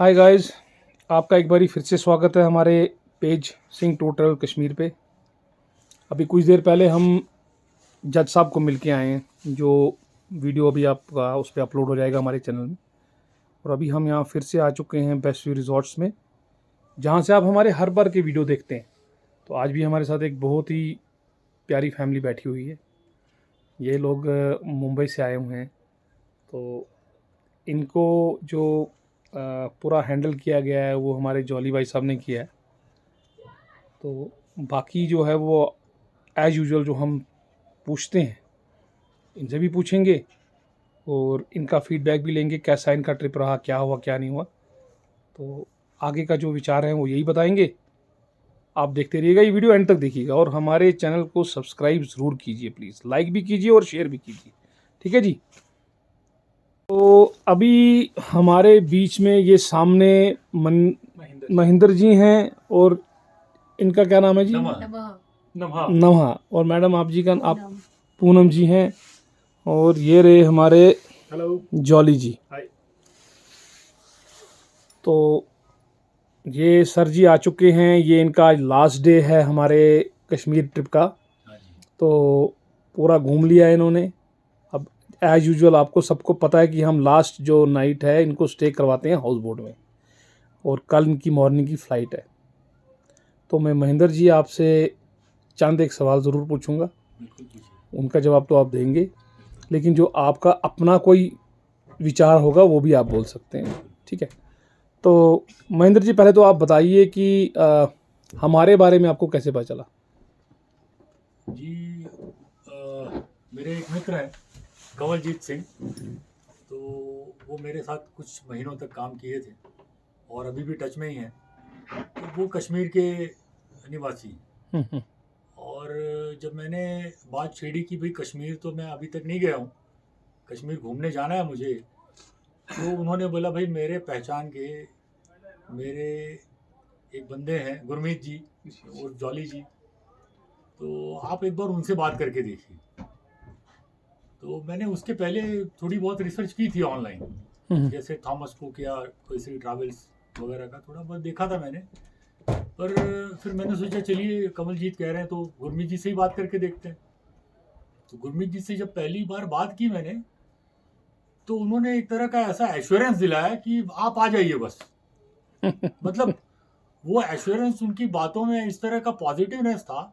Hi guys, आपका एक बारी फिर से स्वागत है हमारे page Singh tour travel Kashmir पे। अभी कुछ देर पहले हम जज साहब को मिल के आए हैं, जो वीडियो अभी आपका उस पर अपलोड हो जाएगा हमारे चैनल में। और अभी हम यहाँ फिर से आ चुके हैं बेस्ट व्यू रिजॉर्ट्स में, जहाँ से आप हमारे हर बार के वीडियो देखते हैं। तो आज भी हमारे साथ एक बहुत ही प्यारी फैमिली बैठी हुई है। ये लोग मुंबई से आए हुए हैं। तो इनको जो पूरा हैंडल किया गया है वो हमारे जॉली भाई साहब ने किया है। तो बाकी जो है वो एज़ यूजुअल जो हम पूछते हैं इनसे भी पूछेंगे और इनका फीडबैक भी लेंगे, कैसा इनका ट्रिप रहा, क्या हुआ क्या नहीं हुआ। तो आगे का जो विचार है वो यही बताएंगे। आप देखते रहिएगा, ये वीडियो एंड तक देखिएगा और हमारे चैनल को सब्सक्राइब ज़रूर कीजिए, प्लीज़ लाइक भी कीजिए और शेयर भी कीजिए, ठीक है जी। तो अभी हमारे बीच में ये सामने महेंद्र जी हैं और इनका क्या नाम है जी? नमहा। और मैडम आप जी का आप पूनम जी हैं। और ये रहे हमारे जॉली जी। तो ये सर जी आ चुके हैं। ये इनका आज लास्ट डे है हमारे कश्मीर ट्रिप का। तो पूरा घूम लिया है इन्होंने। अब एज़ यूजुअल आपको सबको पता है कि हम लास्ट जो नाइट है इनको स्टे करवाते हैं हाउस बोट में, और कल इनकी मॉर्निंग की फ़्लाइट है। तो मैं महेंद्र जी आपसे चंद एक सवाल ज़रूर पूछूंगा, उनका जवाब तो आप देंगे, लेकिन जो आपका अपना कोई विचार होगा वो भी आप बोल सकते हैं, ठीक है। तो महेंद्र जी पहले तो आप बताइए कि हमारे बारे में आपको कैसे पता चला? जी मेरे एक मित्र हैं कंवलजीत सिंह, तो वो मेरे साथ कुछ महीनों तक काम किए थे और अभी भी टच में ही हैं। तो वो कश्मीर के निवासी हैं। और जब मैंने बात छेड़ी कि भाई कश्मीर तो मैं अभी तक नहीं गया हूँ, कश्मीर घूमने जाना है मुझे, तो उन्होंने बोला भाई मेरे पहचान के मेरे एक बंदे हैं गुरमीत जी और जॉली जी, तो आप एक बार उनसे बात करके देखिए। तो मैंने उसके पहले थोड़ी बहुत रिसर्च की थी ऑनलाइन, जैसे थॉमस कुक या कोई सी ट्रैवल्स वगैरह का थोड़ा बहुत देखा था मैंने। पर फिर मैंने सोचा चलिए कमलजीत कह रहे हैं तो गुरमीत जी से ही बात करके देखते हैं। तो गुरमीत जी से जब पहली बार बात की मैंने, तो उन्होंने एक तरह का ऐसा एश्योरेंस दिलाया कि आप आ जाइए बस। मतलब वो एश्योरेंस, उनकी बातों में इस तरह का पॉजिटिवनेस था,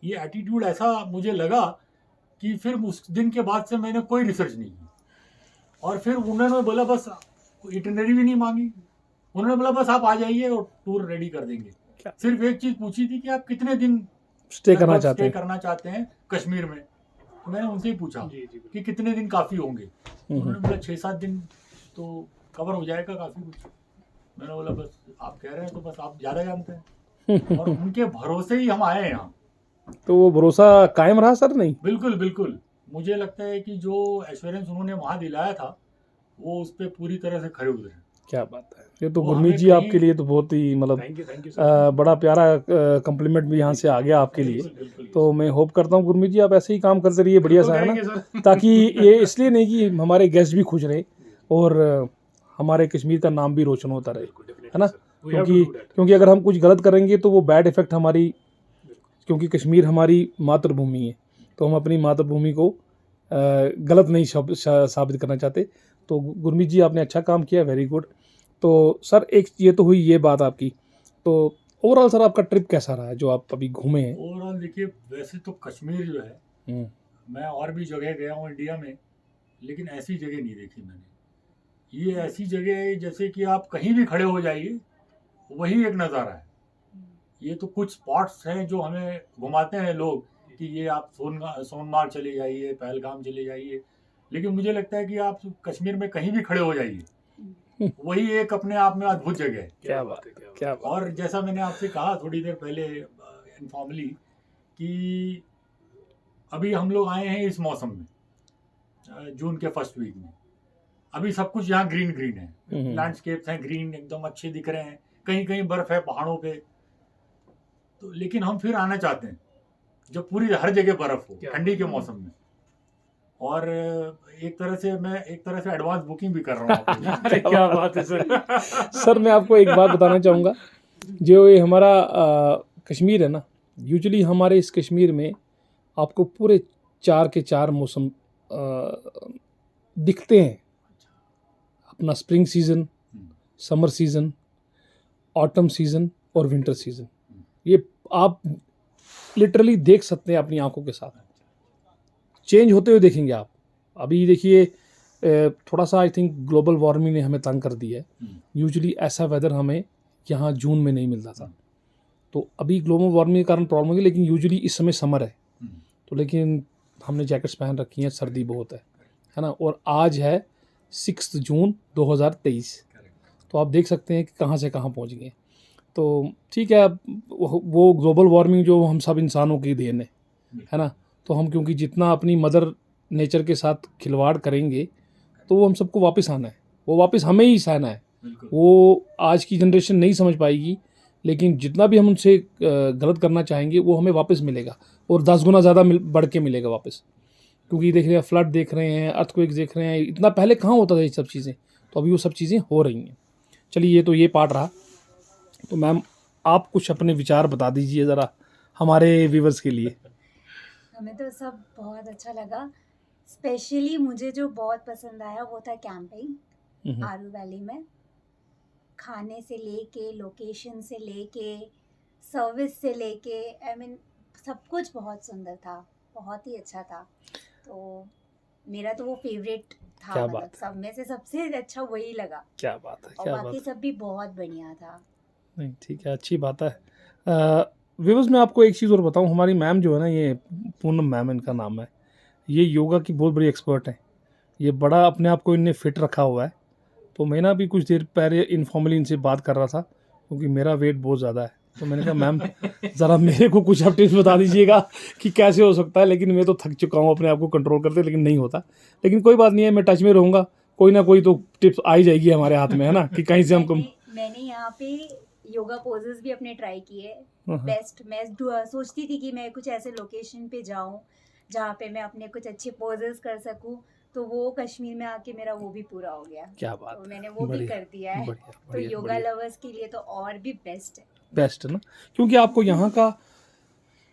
ये एटीट्यूड ऐसा मुझे लगा कि फिर उस दिन के बाद से मैंने कोई रिसर्च नहीं की। और फिर उन्होंने बोला बस, इटनरी भी नहीं मांगी, उन्होंने बोला बस आप आ जाइए और टूर रेडी कर देंगे। सिर्फ एक चीज पूछी थी कि आप कितने दिन स्टे करना चाहते हैं कश्मीर में। तो मैंने उनसे ही पूछा कि कितने दिन काफी होंगे। उन्होंने बोला 6-7 दिन तो कवर हो जाएगा काफी कुछ। मैंने बोला बस आप कह रहे हैं तो बस आप ज्यादा जानते हैं। और उनके भरोसे ही हम आए हैं यहाँ। तो वो भरोसा कायम रहा सर? नहीं, बिल्कुल बिल्कुल, मुझे लगता है कि जो एश्योरेंस उन्होंने वहाँ दिलाया था वो उस पर पूरी तरह से खरे उतरे। क्या बात है। ये तो गुरमीत जी आपके लिए तो बहुत ही मतलब बड़ा प्यारा कम्प्लीमेंट भी यहाँ से आ गया आपके लिए। तो मैं होप करता हूँ गुरमीत जी आप ऐसे ही काम करते रहिए, बढ़िया सा है ना, ताकि ये इसलिए नहीं कि हमारे गेस्ट भी खुश रहे और हमारे कश्मीर का नाम भी रोशन होता रहे, है ना। क्योंकि अगर हम कुछ गलत करेंगे तो वो बैड इफेक्ट हमारी, क्योंकि कश्मीर हमारी मातृभूमि है, तो हम अपनी मातृभूमि को गलत नहीं साबित करना चाहते। तो गुरमीत जी आपने अच्छा काम किया, वेरी गुड। तो सर एक ये तो हुई ये बात आपकी। तो ओवरऑल सर आपका ट्रिप कैसा रहा है जो आप अभी घूमे हैं? ओवरऑल देखिए, वैसे तो कश्मीर जो है, मैं और भी जगह गया हूँ इंडिया में, लेकिन ऐसी जगह नहीं देखी मैंने। ये ऐसी जगह है जैसे कि आप कहीं भी खड़े हो जाइए वही एक नज़ारा है। ये तो कुछ स्पॉट्स हैं जो हमें घुमाते हैं लोग कि ये आप सोनमार्ग चले जाइए, पहलगाम चले जाइए, लेकिन मुझे लगता है कि आप कश्मीर में कहीं भी खड़े हो जाइए वही एक अपने आप में अद्भुत जगह है। क्या बात है, क्या बात। और जैसा मैंने आपसे कहा थोड़ी देर पहले इनफॉर्मली कि अभी हम लोग आए हैं इस मौसम में, जून के फर्स्ट वीक में। अभी सब कुछ यहाँ ग्रीन ग्रीन है, लैंडस्केप्स हैं ग्रीन, एकदम अच्छे दिख रहे हैं, कहीं कहीं बर्फ है पहाड़ों पे। तो लेकिन हम फिर आना चाहते हैं जब पूरी हर जगह बर्फ हो ठंडी के मौसम में। और एक तरह से एडवांस बुकिंग भी कर रहा हूँ आपको। अरे क्या बात है सर। सर मैं आपको एक बात बताना चाहूँगा, जो ये हमारा कश्मीर है ना, यूजुअली हमारे इस कश्मीर में आपको पूरे 4 के 4 मौसम दिखते हैं। अपना spring season, summer season, autumn season और विंटर सीज़न, ये आप लिटरली देख सकते हैं अपनी आंखों के साथ, चेंज होते हुए देखेंगे आप। अभी देखिए थोड़ा सा आई थिंक ग्लोबल वार्मिंग ने हमें तंग कर दिया है। यूजुअली ऐसा वेदर हमें यहाँ जून में नहीं मिलता था, तो अभी ग्लोबल वार्मिंग के कारण प्रॉब्लम होगी, लेकिन यूजुअली इस समय समर है, तो लेकिन हमने जैकेट्स पहन रखी हैं, सर्दी बहुत है ना। और आज है 6 जून 2023, तो आप देख सकते हैं कि कहाँ से कहाँ पहुँच गए। तो ठीक है, वो ग्लोबल वार्मिंग जो हम सब इंसानों की देन है ना, तो हम क्योंकि जितना अपनी मदर नेचर के साथ खिलवाड़ करेंगे तो वो हम सबको वापस आना है, वो वापस हमें ही सहना है। वो आज की जनरेशन नहीं समझ पाएगी, लेकिन जितना भी हम उनसे गलत करना चाहेंगे वो हमें वापस मिलेगा, और 10 गुना ज़्यादा बढ़ के मिलेगा वापस। क्योंकि देख रहे हैं, फ्लड देख रहे हैं, अर्थक्वेक्स देख रहे हैं, इतना पहले कहाँ होता था ये सब चीज़ें, तो अभी वो सब चीज़ें हो रही हैं। चलिए, ये तो ये पार्ट रहा। तो मैम आप कुछ अपने विचार बता दीजिए ज़रा हमारे व्यूवर्स के लिए। हमें तो सब बहुत अच्छा लगा। स्पेशली मुझे जो बहुत पसंद आया वो था कैंपिंग आरू वैली में। खाने से लेके, लोकेशन से लेके, सर्विस से लेके, आई मीन सब कुछ बहुत सुंदर था, बहुत ही अच्छा था। तो मेरा तो वो फेवरेट था, क्या मतलब बात सब में से सबसे अच्छा वही लगा। क्या बात है, और क्या बाकी बात सब भी बहुत बढ़िया था। नहीं, ठीक है, अच्छी बात है। व्यूवर्स मैं आपको एक चीज़ और बताऊं, हमारी मैम जो है ना, ये पूनम मैम इनका नाम है, ये योगा की बहुत बड़ी एक्सपर्ट है। ये बड़ा अपने आप को इनने फिट रखा हुआ है। तो मैं ना भी कुछ देर पहले इनफॉर्मली इनसे बात कर रहा था, क्योंकि मेरा वेट बहुत ज़्यादा है। तो मैंने कहा मैम ज़रा मेरे को कुछ आप टिप्स बता दीजिएगा कि कैसे हो सकता है, लेकिन मैं तो थक चुका हूँ अपने आप को कंट्रोल करते, लेकिन नहीं होता। लेकिन कोई बात नहीं है, मैं टच में रहूँगा, कोई ना कोई तो टिप्स आ ही जाएगी हमारे हाथ में, है ना, कि कहीं से हम मैंने यहाँ पे योगा पोजेस भी अपने ट्राई किए बेस्ट। मैं सोचती थी कि मैं कुछ ऐसे लोकेशन पे जाऊँ जहाँ पे मैं अपने कुछ अच्छे पोजेस कर सकूँ, तो वो कश्मीर में आके मेरा वो भी पूरा हो गया। क्या बात तो मैंने वो भी कर दिया है। तो योगा लवर्स के लिए तो और भी बेस्ट है ना, क्योंकि आपको यहाँ का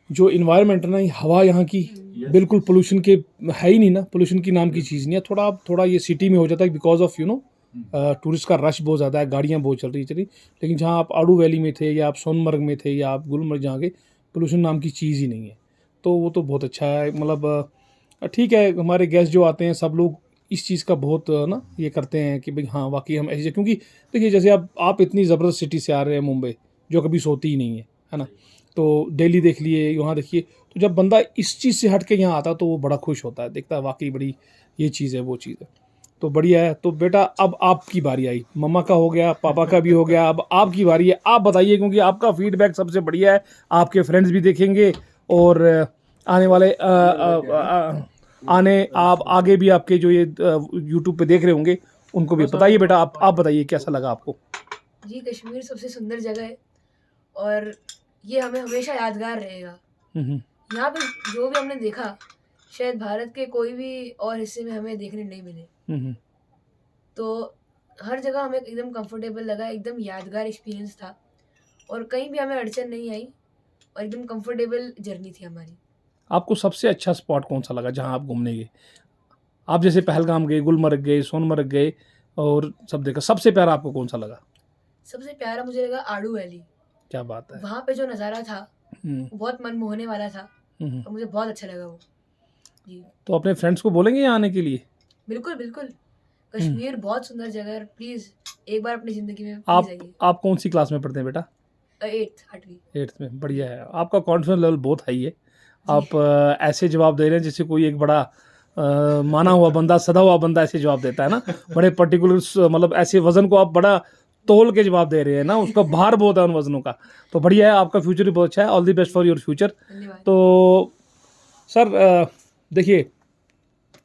जो इन्वायरमेंट है ना, हवा यहाँ की बिल्कुल पोल्यूशन के है ही नहीं ना, पोल्यूशन की नाम की चीज़ नहीं है। थोड़ा ये सिटी में हो जाता है बिकॉज ऑफ टूरिस्ट का रश बहुत ज़्यादा है, गाड़ियाँ बहुत चल रही। लेकिन जहाँ आप आड़ू वैली में थे, या आप सोनमर्ग में थे, या आप गुलमर्ग, जहाँ के पोल्यूशन नाम की चीज़ ही नहीं है, तो वो तो बहुत अच्छा है। मतलब ठीक है, हमारे गेस्ट जो आते हैं सब लोग इस चीज़ का बहुत ना ये करते हैं कि भाई हाँ वाकई हम ऐसे, क्योंकि देखिए जैसे आप इतनी ज़बरदस्त सिटी से आ रहे हैं मुंबई, जो कभी सोती ही नहीं है ना, तो दिल्ली देख लिए, यहाँ देखिए, तो जब बंदा इस चीज़ से हट के यहाँ आता तो वो बड़ा खुश होता है, देखता है वाकई बड़ी ये चीज़ है, वो चीज़ है। तो बढ़िया है। तो बेटा अब आपकी बारी आई, मम्मा का हो गया, पापा का भी हो गया, अब आपकी बारी है। आप बताइए, क्योंकि आपका फीडबैक सबसे बढ़िया है, आपके फ्रेंड्स भी देखेंगे, और आने वाले आप आगे भी आपके जो ये यूट्यूब पे देख रहे होंगे उनको भी बताइए। बेटा आप बताइए कैसा लगा आपको। जी, कश्मीर सबसे सुंदर जगह है और ये हमें हमेशा यादगार रहेगा। यहाँ पे जो भी हमने देखा शायद भारत के कोई भी और हिस्से में हमें देखने नहीं मिले। तो हर जगह हमें एकदम कंफर्टेबल लगा, एकदम यादगार एक्सपीरियंस था, और कहीं भी हमें अड़चन नहीं आई, और एकदम कंफर्टेबल जर्नी थी हमारी। आपको सबसे अच्छा स्पॉट कौन सा लगा जहाँ आप घूमने गए? आप जैसे पहलगाम गए, गुलमर्ग गए, सोनमर्ग गए और सब देखा, सबसे प्यारा आपको कौन सा लगा? सबसे प्यारा मुझे लगा आड़ू वैली। क्या बात है। वहाँ पे जो नज़ारा था वो बहुत मन मोहने वाला था, और मुझे बहुत अच्छा लगा वो। जी, तो अपने फ्रेंड्स को बोलेंगे यहाँ आने के लिए? बिल्कुल बिल्कुल, कश्मीर बहुत सुंदर जगह है, प्लीज़ एक बार अपनी ज़िंदगी में आप प्लीज़ आइए। आप कौन सी क्लास में पढ़ते हैं बेटा? 8th में। बढ़िया है, आपका कॉन्फिडेंस लेवल बहुत हाई है। आप ऐसे जवाब दे रहे हैं जैसे कोई एक बड़ा माना हुआ बंदा, सदा हुआ बंदा ऐसे जवाब देता है ना, बड़े पर्टिकुलर, मतलब ऐसे वजन को आप बड़ा तोल के जवाब दे रहे हैं ना, उसका भार बहुत है उन वजनों का। तो बढ़िया है, आपका फ्यूचर भी बहुत अच्छा है। All the best for your future. तो सर देखिए,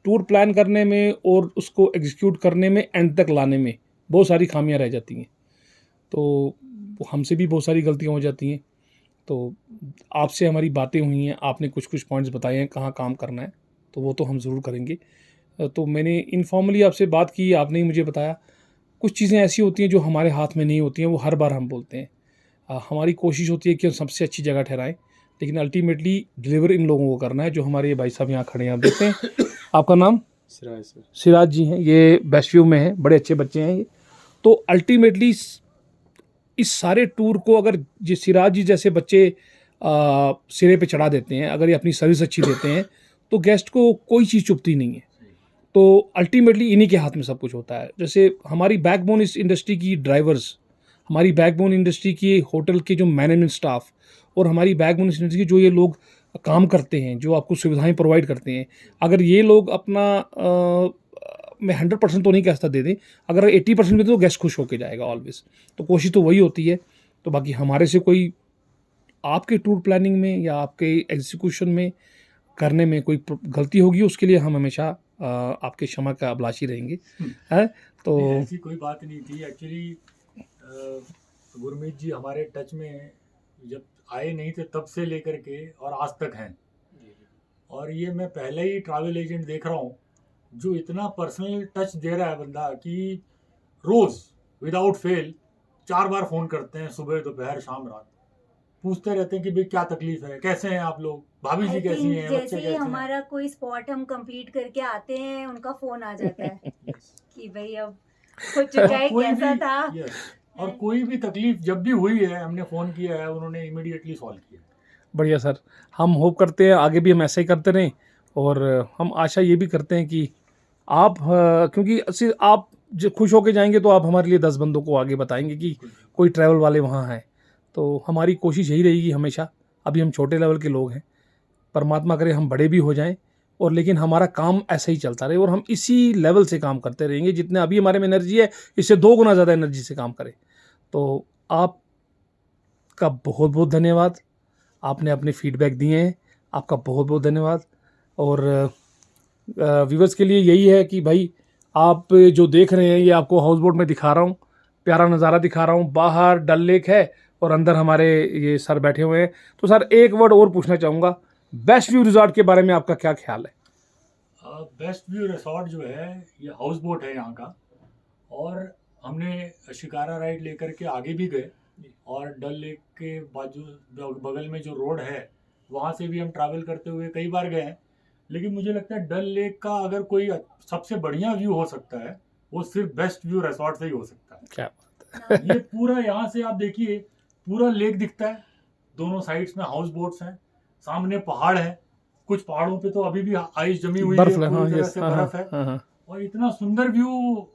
टूर प्लान करने में और उसको एग्जीक्यूट करने में, एंड तक लाने में बहुत सारी खामियां रह जाती हैं, तो हमसे भी बहुत सारी गलतियां हो जाती हैं। तो आपसे हमारी बातें हुई हैं, आपने कुछ पॉइंट्स बताए हैं कहाँ काम करना है, तो वो तो हम ज़रूर करेंगे। तो मैंने इनफॉर्मली आपसे बात की, आपने ही मुझे बताया कुछ चीज़ें ऐसी होती हैं जो हमारे हाथ में नहीं होती हैं, वो हर बार हम बोलते हैं। हमारी कोशिश होती है कि हम सबसे अच्छी जगह ठहराएं, लेकिन अल्टीमेटली डिलीवर इन लोगों को करना है जो हमारे ये भाई साहब यहाँ खड़े हैं। आप देखते हैं, आपका नाम? सिराज सर। सिराज जी हैं, ये बेस्ट व्यू में हैं, बड़े अच्छे बच्चे हैं ये। तो अल्टीमेटली इस सारे टूर को अगर ये सिराज जी जैसे बच्चे सिरे पे चढ़ा देते हैं, अगर ये अपनी सर्विस अच्छी देते हैं, तो गेस्ट को कोई चीज़ चुभती नहीं है। तो अल्टीमेटली इन्हीं के हाथ में सब कुछ होता है। जैसे हमारी बैकबोन इस इंडस्ट्री की ड्राइवर्स, हमारी बैकबोन इंडस्ट्री की होटल के जो मैनेजमेंट स्टाफ, और हमारी बैकबोन इंडस्ट्री की जो ये लोग काम करते हैं, जो आपको सुविधाएं प्रोवाइड करते हैं, अगर ये लोग अपना मैं 100% तो नहीं कहता दे दें, अगर 80% भी तो गेस्ट खुश होके जाएगा ऑलवेज। तो कोशिश तो वही होती है। तो बाकी हमारे से कोई आपके टूर प्लानिंग में या आपके एग्जीक्यूशन में करने में कोई गलती होगी, उसके लिए हम हमेशा आपके क्षमा का अभिलाषी रहेंगे। है तो नहीं, ऐसी कोई बात नहीं थी एक्चुअली। गुरमीत जी हमारे टच में जब आए नहीं थे तब से लेकर के और आज तक हैं। और ये मैं पहले ही ट्रैवल एजेंट देख रहा हूँ जो इतना पर्सनल टच दे रहा है बंदा कि रोज़ विदाउट फेल 4 बार फ़ोन करते हैं, सुबह दोपहर शाम रात, पूछते रहते हैं कि भाई क्या तकलीफ है, कैसे हैं आप लोग, भाभी जी I कैसी think हैं, जैसे बच्चे ही कैसे हैं। हमारा कोई स्पॉट हम कंप्लीट करके आते हैं, उनका फोन आ जाता है Yes. कि भाई अब हो चुका है, कोई कैसा भी- था। yes. और कोई भी तकलीफ जब भी हुई है हमने फ़ोन किया है, उन्होंने इमीडिएटली सॉल्व किया। बढ़िया सर, हम होप करते हैं आगे भी हम ऐसे ही करते रहें। और हम आशा ये भी करते हैं कि आप क्योंकि आप जो खुश होके जाएंगे तो आप हमारे लिए 10 बंदों को आगे बताएंगे कि कोई ट्रैवल वाले वहाँ हैं। तो हमारी कोशिश यही रहेगी हमेशा। अभी हम छोटे लेवल के लोग हैं, परमात्मा करे हम बड़े भी हो जाएं, और लेकिन हमारा काम ऐसे ही चलता रहे और हम इसी लेवल से काम करते रहेंगे। जितने अभी हमारे में एनर्जी है, इससे 2 गुना ज़्यादा एनर्जी से काम करें। तो आपका बहुत बहुत धन्यवाद, आपने अपने फीडबैक दिए हैं, आपका बहुत बहुत धन्यवाद। और व्यूवर्स के लिए यही है कि भाई आप जो देख रहे हैं, ये आपको हाउस बोट में दिखा रहा हूँ, प्यारा नज़ारा दिखा रहा हूँ। बाहर डल लेक है और अंदर हमारे ये सर बैठे हुए हैं। तो सर एक वर्ड और पूछना चाहूँगा, बेस्ट व्यू रिजॉर्ट के बारे में आपका क्या ख्याल है? बेस्ट व्यू रिसोर्ट जो है ये हाउस बोट है यहाँ का, और हमने शिकारा राइड लेकर के आगे भी गए, और डल लेक के बाजू बगल में जो रोड है वहाँ से भी हम ट्रैवल करते हुए कई बार गए हैं। लेकिन मुझे लगता है डल लेक का अगर कोई सबसे बढ़िया व्यू हो सकता है वो सिर्फ बेस्ट व्यू रिसोर्ट से ही हो सकता है। क्या ये पूरा यहाँ से आप देखिए, पूरा लेक दिखता है, दोनों साइड्स में हाउस बोट्स हैं, सामने पहाड़ है, कुछ पहाड़ों पे तो अभी भी आइस जमी हुई है, बर्फ पूरी हाँ, तरह यस, से हाँ, बर्फ है। हाँ, हाँ। और इतना सुंदर व्यू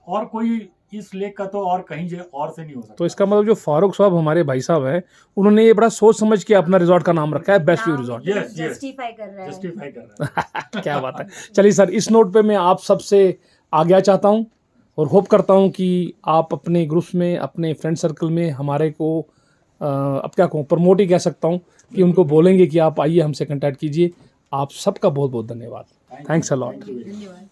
और कोई इस लेक का तो और कहीं और से नहीं हो सकता। तो इसका मतलब जो फारूक साहब हमारे भाई साहब हैं, उन्होंने ये बड़ा सोच समझ के अपना रिजॉर्ट का नाम रखा है best view resort. Yes, yes. Justify कर रहा है। जस्टिफाई कर रहा है। क्या बात है। चलिए सर, इस नोट पे मैं आप सबसे आज्ञा चाहता हूँ और होप करता हूँ कि आप अपने ग्रुप्स में, अपने फ्रेंड सर्कल में हमारे को अब क्या कहूँ, प्रमोट ही कह सकता हूँ, कि उनको बोलेंगे कि आप आइए हमसे कांटेक्ट कीजिए। आप सबका बहुत बहुत धन्यवाद। Thanks a lot. Thank you very much. धन्यवाद।